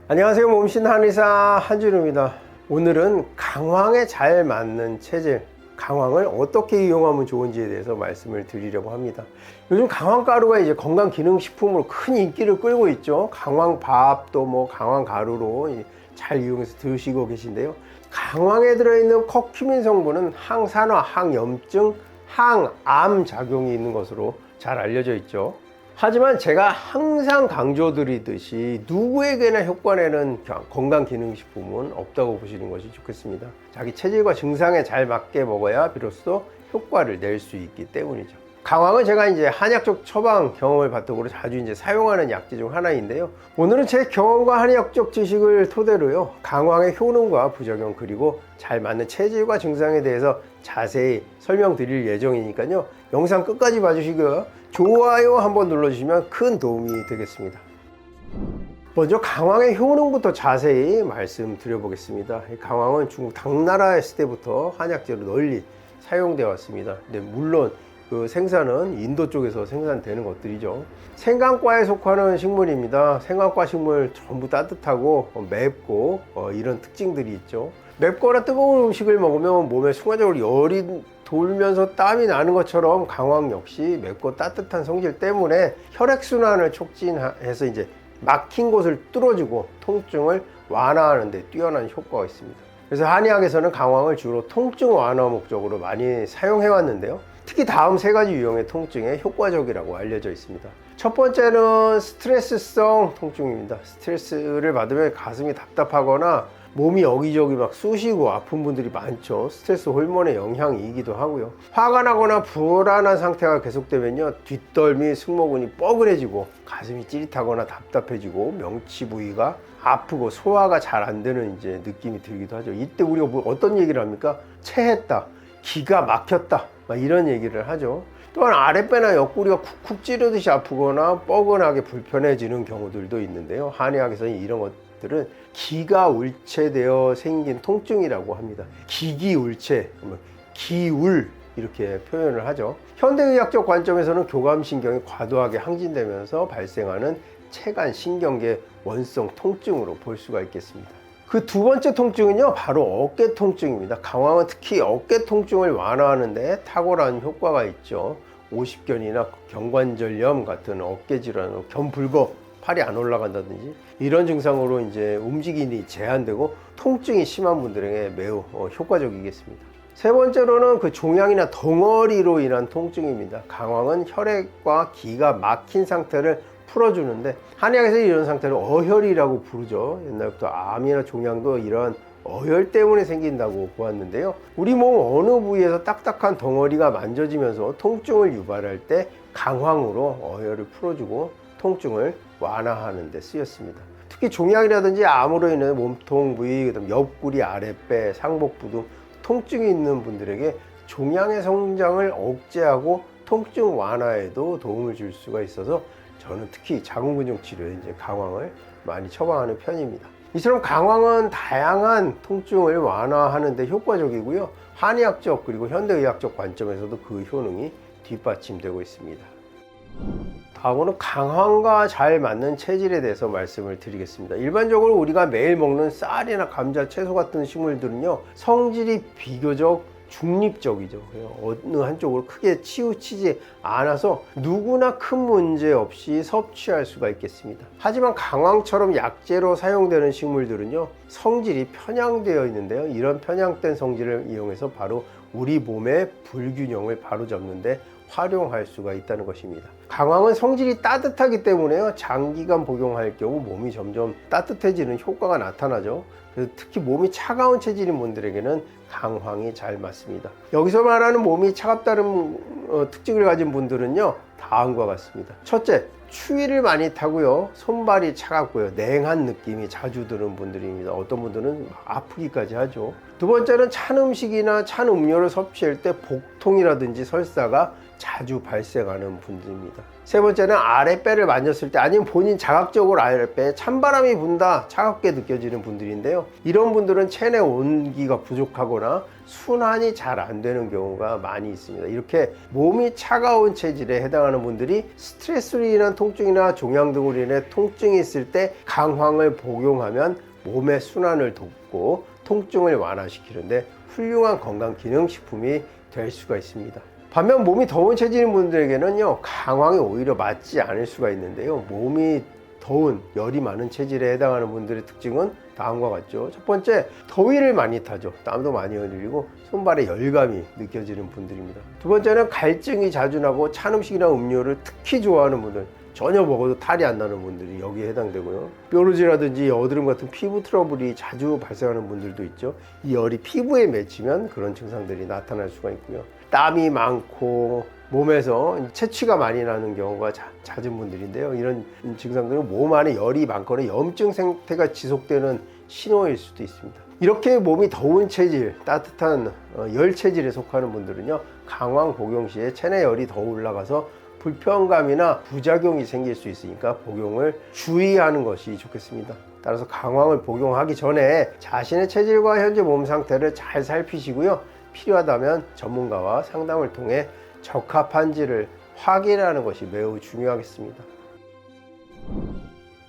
안녕하세요. 몸신 한의사 한준우입니다. 오늘은 강황에 잘 맞는 체질, 강황을 어떻게 이용하면 좋은지에 대해서 말씀을 드리려고 합니다. 요즘 강황가루가 이제 건강기능식품으로 큰 인기를 끌고 있죠. 강황밥도 강황가루로 잘 이용해서 드시고 계신데요. 강황에 들어있는 커큐민 성분은 항산화, 항염증, 항암 작용이 있는 것으로 잘 알려져 있죠. 하지만 제가 항상 강조드리듯이 누구에게나 효과내는 건강기능식품은 없다고 보시는 것이 좋겠습니다. 자기 체질과 증상에 잘 맞게 먹어야 비로소 효과를 낼 수 있기 때문이죠. 강황은 제가 이제 한약적 처방 경험을 바탕으로 자주 사용하는 약재 중 하나인데요. 오늘은 제 경험과 한의학적 지식을 토대로요, 강황의 효능과 부작용 그리고 잘 맞는 체질과 증상에 대해서 자세히 설명드릴 예정이니까요. 영상 끝까지 봐주시고요. 좋아요 한번 눌러주시면 큰 도움이 되겠습니다. 먼저 강황의 효능부터 자세히 말씀드려 보겠습니다. 강황은 중국 당나라에 있을 때부터 한약재로 널리 사용되어 왔습니다. 근데 물론 그 생산은 인도 쪽에서 생산되는 것들이죠. 생강과에 속하는 식물입니다. 생강과 식물 전부 따뜻하고 맵고 이런 특징들이 있죠. 맵거나 뜨거운 음식을 먹으면 몸에 순간적으로 열이 돌면서 땀이 나는 것처럼 강황 역시 맵고 따뜻한 성질 때문에 혈액순환을 촉진해서 막힌 곳을 뚫어주고 통증을 완화하는 데 뛰어난 효과가 있습니다. 그래서 한의학에서는 강황을 주로 통증 완화 목적으로 많이 사용해 왔는데요. 특히 다음 세 가지 유형의 통증에 효과적이라고 알려져 있습니다. 첫 번째는 스트레스성 통증입니다. 스트레스를 받으면 가슴이 답답하거나 몸이 여기저기 막 쑤시고 아픈 분들이 많죠. 스트레스 호르몬의 영향이기도 하고요. 화가 나거나 불안한 상태가 계속되면요, 뒷덜미, 승모근이 뻐근해지고 가슴이 찌릿하거나 답답해지고 명치 부위가 아프고 소화가 잘 안 되는 느낌이 들기도 하죠. 이때 우리가 어떤 얘기를 합니까? 체했다, 기가 막혔다, 이런 얘기를 하죠. 또한 아랫배나 옆구리가 쿡쿡 찌르듯이 아프거나 뻐근하게 불편해지는 경우들도 있는데요. 한의학에서는 이런 것들은 기가울체되어 생긴 통증이라고 합니다. 기기울체, 기울 이렇게 표현을 하죠. 현대의학적 관점에서는 교감신경이 과도하게 항진되면서 발생하는 체간신경계 원성 통증으로 볼 수가 있겠습니다. 그 두 번째 통증은요, 바로 어깨 통증입니다. 강황은 특히 어깨 통증을 완화하는데 탁월한 효과가 있죠. 오십견이나 경관절염 같은 어깨 질환으로 견불거, 팔이 안 올라간다든지 이런 증상으로 움직임이 제한되고 통증이 심한 분들에게 매우 효과적이겠습니다. 세 번째로는 그 종양이나 덩어리로 인한 통증입니다. 강황은 혈액과 기가 막힌 상태를 풀어주는데 한의학에서 이런 상태를 어혈이라고 부르죠. 옛날부터 암이나 종양도 이러한 어혈 때문에 생긴다고 보았는데요. 우리 몸 어느 부위에서 딱딱한 덩어리가 만져지면서 통증을 유발할 때 강황으로 어혈을 풀어주고 통증을 완화하는 데 쓰였습니다. 특히 종양이라든지 암으로 인해 몸통 부위, 그다음 옆구리, 아랫배, 상복부 등 통증이 있는 분들에게 종양의 성장을 억제하고 통증 완화에도 도움을 줄 수가 있어서 저는 특히 자궁근육 치료에 강황을 많이 처방하는 편입니다. 이처럼 강황은 다양한 통증을 완화하는 데 효과적이고요. 한의학적 그리고 현대의학적 관점에서도 그 효능이 뒷받침되고 있습니다. 다음으로는 강황과 잘 맞는 체질에 대해서 말씀을 드리겠습니다. 일반적으로 우리가 매일 먹는 쌀이나 감자, 채소 같은 식물들은요, 성질이 비교적 중립적이죠. 어느 한쪽으로 크게 치우치지 않아서 누구나 큰 문제 없이 섭취할 수가 있겠습니다. 하지만 강황처럼 약재로 사용되는 식물들은요, 성질이 편향되어 있는데요. 이런 편향된 성질을 이용해서 바로 우리 몸의 불균형을 바로잡는데 활용할 수가 있다는 것입니다. 강황은 성질이 따뜻하기 때문에요, 장기간 복용할 경우 몸이 점점 따뜻해지는 효과가 나타나죠. 그래서 특히 몸이 차가운 체질인 분들에게는 강황이 잘 맞습니다. 여기서 말하는 몸이 차갑다는 특징을 가진 분들은요, 다음과 같습니다. 첫째, 추위를 많이 타고요, 손발이 차갑고요, 냉한 느낌이 자주 드는 분들입니다. 어떤 분들은 아프기까지 하죠. 두 번째는 찬 음식이나 찬 음료를 섭취할 때 복통이라든지 설사가 자주 발생하는 분들입니다. 세 번째는 아랫배를 만졌을 때 아니면 본인 자각적으로 아랫배에 찬바람이 분다 차갑게 느껴지는 분들인데요. 이런 분들은 체내 온기가 부족하거나 순환이 잘 안 되는 경우가 많이 있습니다. 이렇게 몸이 차가운 체질에 해당하는 분들이 스트레스로 인한 통증이나 종양 등으로 인해 통증이 있을 때 강황을 복용하면 몸의 순환을 돕고 통증을 완화시키는데 훌륭한 건강기능식품이 될 수가 있습니다. 반면 몸이 더운 체질인 분들에게는요, 강황이 오히려 맞지 않을 수가 있는데요. 몸이 더운 열이 많은 체질에 해당하는 분들의 특징은 다음과 같죠. 첫 번째, 더위를 많이 타죠. 땀도 많이 흘리고 손발에 열감이 느껴지는 분들입니다. 두 번째는 갈증이 자주 나고 찬 음식이나 음료를 특히 좋아하는 분들, 전혀 먹어도 탈이 안 나는 분들이 여기에 해당되고요. 뾰루지라든지 여드름 같은 피부 트러블이 자주 발생하는 분들도 있죠. 이 열이 피부에 맺히면 그런 증상들이 나타날 수가 있고요. 땀이 많고 몸에서 체취가 많이 나는 경우가 잦은 분들인데요. 이런 증상들은 몸 안에 열이 많거나 염증 상태가 지속되는 신호일 수도 있습니다. 이렇게 몸이 더운 체질, 따뜻한 열 체질에 속하는 분들은요, 강황 복용 시에 체내 열이 더 올라가서 불편감이나 부작용이 생길 수 있으니까 복용을 주의하는 것이 좋겠습니다. 따라서 강황을 복용하기 전에 자신의 체질과 현재 몸 상태를 잘 살피시고요. 필요하다면 전문가와 상담을 통해 적합한지를 확인하는 것이 매우 중요하겠습니다.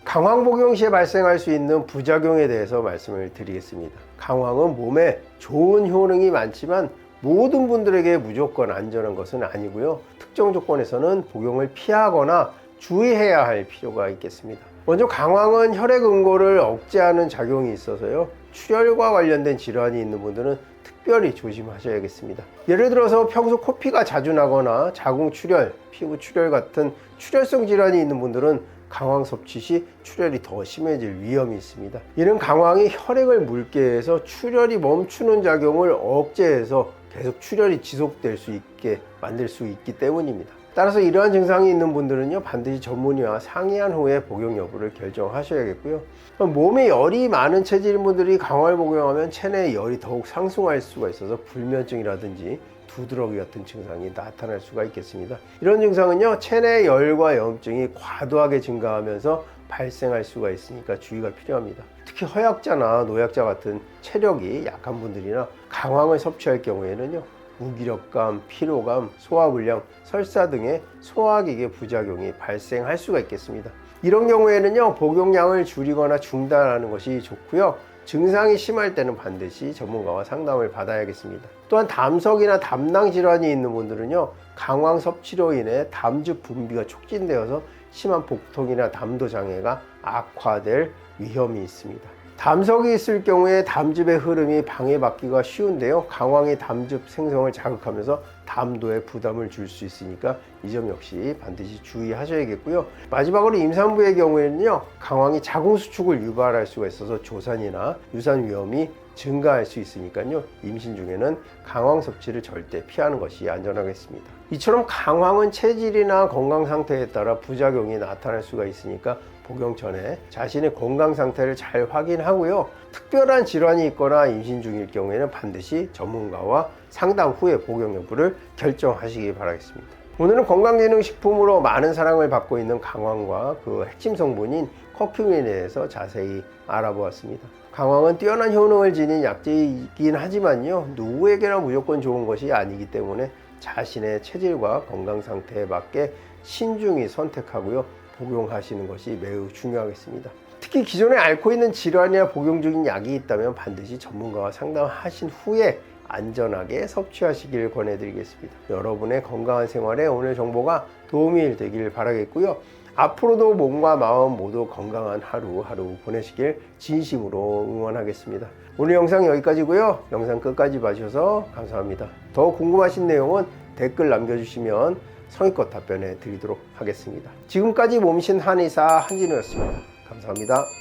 강황 복용 시에 발생할 수 있는 부작용에 대해서 말씀을 드리겠습니다. 강황은 몸에 좋은 효능이 많지만 모든 분들에게 무조건 안전한 것은 아니고요. 특정 조건에서는 복용을 피하거나 주의해야 할 필요가 있겠습니다. 먼저 강황은 혈액 응고를 억제하는 작용이 있어서요. 출혈과 관련된 질환이 있는 분들은 특별히 조심하셔야겠습니다. 예를 들어서 평소 코피가 자주 나거나 자궁 출혈, 피부 출혈 같은 출혈성 질환이 있는 분들은 강황 섭취 시 출혈이 더 심해질 위험이 있습니다. 이는 강황이 혈액을 묽게 해서 출혈이 멈추는 작용을 억제해서 계속 출혈이 지속될 수 있게 만들 수 있기 때문입니다. 따라서 이러한 증상이 있는 분들은요, 반드시 전문의와 상의한 후에 복용 여부를 결정하셔야겠고요. 몸에 열이 많은 체질인 분들이 강황을 복용하면 체내의 열이 더욱 상승할 수가 있어서 불면증이라든지 두드러기 같은 증상이 나타날 수가 있겠습니다. 이런 증상은요, 체내 열과 염증이 과도하게 증가하면서 발생할 수가 있으니까 주의가 필요합니다. 특히 허약자나 노약자 같은 체력이 약한 분들이나 강황을 섭취할 경우에는요, 무기력감, 피로감, 소화불량, 설사 등의 소화기계 부작용이 발생할 수가 있겠습니다. 이런 경우에는요, 복용량을 줄이거나 중단하는 것이 좋고요. 증상이 심할 때는 반드시 전문가와 상담을 받아야겠습니다. 또한 담석이나 담낭 질환이 있는 분들은요, 강황 섭취로 인해 담즙 분비가 촉진되어서 심한 복통이나 담도 장애가 악화될 위험이 있습니다. 담석이 있을 경우에 담즙의 흐름이 방해받기가 쉬운데요, 강황이 담즙 생성을 자극하면서 담도에 부담을 줄 수 있으니까 이 점 역시 반드시 주의하셔야겠고요. 마지막으로 임산부의 경우에는요, 강황이 자궁 수축을 유발할 수가 있어서 조산이나 유산 위험이 증가할 수 있으니까요, 임신 중에는 강황 섭취를 절대 피하는 것이 안전하겠습니다. 이처럼 강황은 체질이나 건강 상태에 따라 부작용이 나타날 수가 있으니까 복용 전에 자신의 건강 상태를 잘 확인하고요. 특별한 질환이 있거나 임신 중일 경우에는 반드시 전문가와 상담 후에 복용 여부를 결정하시기 바라겠습니다. 오늘은 건강기능식품으로 많은 사랑을 받고 있는 강황과 그 핵심 성분인 커큐민에 대해서 자세히 알아보았습니다. 강황은 뛰어난 효능을 지닌 약재이긴 하지만요, 누구에게나 무조건 좋은 것이 아니기 때문에 자신의 체질과 건강 상태에 맞게 신중히 선택하고요, 복용하시는 것이 매우 중요하겠습니다. 특히 기존에 앓고 있는 질환이나 복용 중인 약이 있다면 반드시 전문가와 상담하신 후에 안전하게 섭취하시길 권해드리겠습니다. 여러분의 건강한 생활에 오늘 정보가 도움이 되길 바라겠고요. 앞으로도 몸과 마음 모두 건강한 하루하루 보내시길 진심으로 응원하겠습니다. 오늘 영상 여기까지고요. 영상 끝까지 봐주셔서 감사합니다. 더 궁금하신 내용은 댓글 남겨주시면 성의껏 답변해 드리도록 하겠습니다. 지금까지 몸신 한의사 한진우였습니다. 감사합니다.